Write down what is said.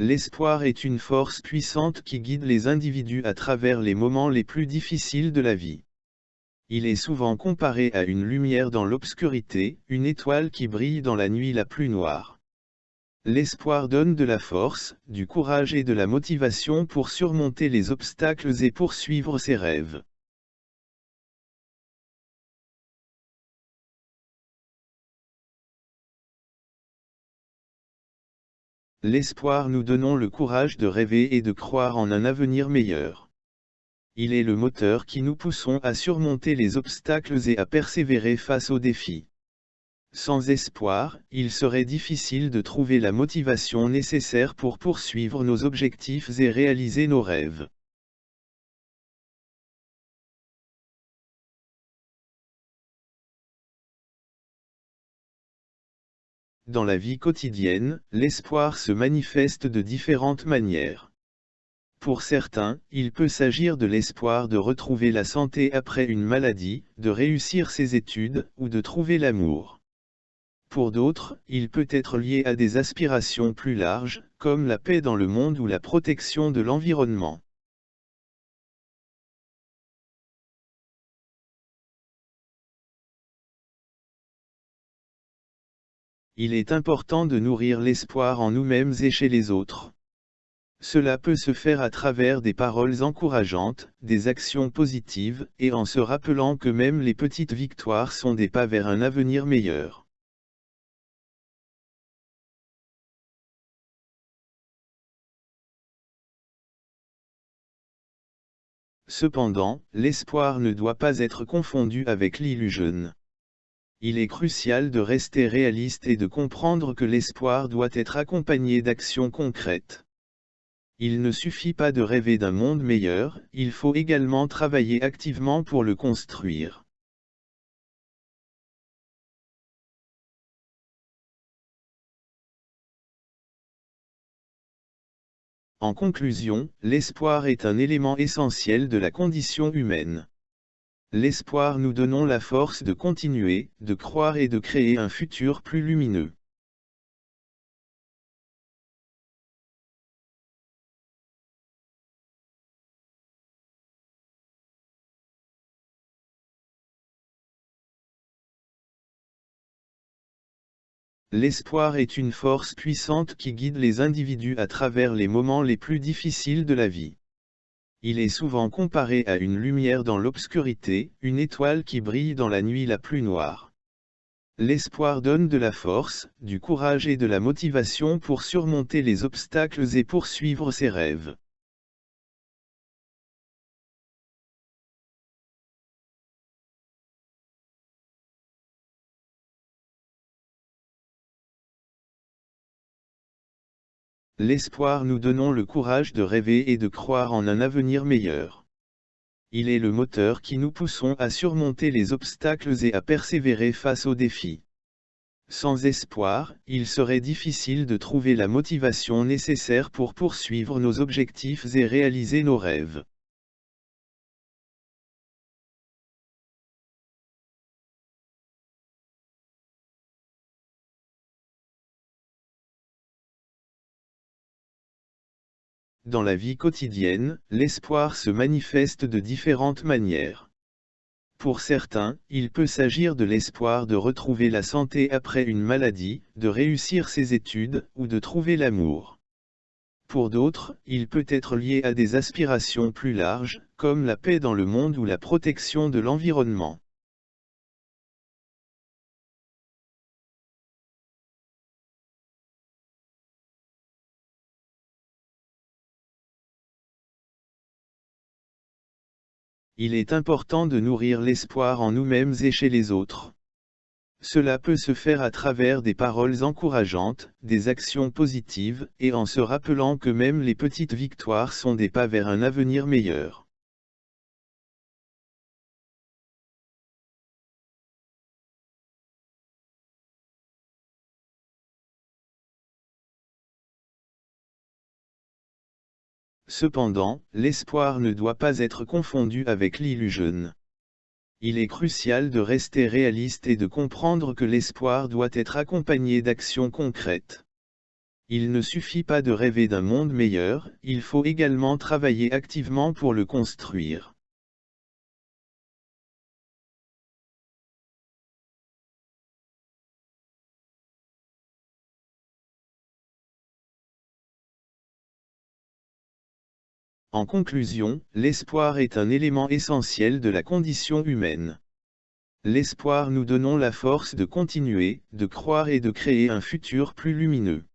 L'espoir est une force puissante qui guide les individus à travers les moments les plus difficiles de la vie. Il est souvent comparé à une lumière dans l'obscurité, une étoile qui brille dans la nuit la plus noire. L'espoir donne de la force, du courage et de la motivation pour surmonter les obstacles et poursuivre ses rêves. L'espoir nous donne le courage de rêver et de croire en un avenir meilleur. Il est le moteur qui nous pousse à surmonter les obstacles et à persévérer face aux défis. Sans espoir, il serait difficile de trouver la motivation nécessaire pour poursuivre nos objectifs et réaliser nos rêves. Dans la vie quotidienne, l'espoir se manifeste de différentes manières. Pour certains, il peut s'agir de l'espoir de retrouver la santé après une maladie, de réussir ses études, ou de trouver l'amour. Pour d'autres, il peut être lié à des aspirations plus larges, comme la paix dans le monde ou la protection de l'environnement. Il est important de nourrir l'espoir en nous-mêmes et chez les autres. Cela peut se faire à travers des paroles encourageantes, des actions positives, et en se rappelant que même les petites victoires sont des pas vers un avenir meilleur. Cependant, l'espoir ne doit pas être confondu avec l'illusion. Il est crucial de rester réaliste et de comprendre que l'espoir doit être accompagné d'actions concrètes. Il ne suffit pas de rêver d'un monde meilleur, il faut également travailler activement pour le construire. En conclusion, l'espoir est un élément essentiel de la condition humaine. L'espoir nous donne la force de continuer, de croire et de créer un futur plus lumineux. L'espoir est une force puissante qui guide les individus à travers les moments les plus difficiles de la vie. Il est souvent comparé à une lumière dans l'obscurité, une étoile qui brille dans la nuit la plus noire. L'espoir donne de la force, du courage et de la motivation pour surmonter les obstacles et poursuivre ses rêves. L'espoir nous donne le courage de rêver et de croire en un avenir meilleur. Il est le moteur qui nous pousse à surmonter les obstacles et à persévérer face aux défis. Sans espoir, il serait difficile de trouver la motivation nécessaire pour poursuivre nos objectifs et réaliser nos rêves. Dans la vie quotidienne, l'espoir se manifeste de différentes manières. Pour certains, il peut s'agir de l'espoir de retrouver la santé après une maladie, de réussir ses études, ou de trouver l'amour. Pour d'autres, il peut être lié à des aspirations plus larges, comme la paix dans le monde ou la protection de l'environnement. Il est important de nourrir l'espoir en nous-mêmes et chez les autres. Cela peut se faire à travers des paroles encourageantes, des actions positives, et en se rappelant que même les petites victoires sont des pas vers un avenir meilleur. Cependant, l'espoir ne doit pas être confondu avec l'illusion. Il est crucial de rester réaliste et de comprendre que l'espoir doit être accompagné d'actions concrètes. Il ne suffit pas de rêver d'un monde meilleur, il faut également travailler activement pour le construire. En conclusion, l'espoir est un élément essentiel de la condition humaine. L'espoir nous donne la force de continuer, de croire et de créer un futur plus lumineux.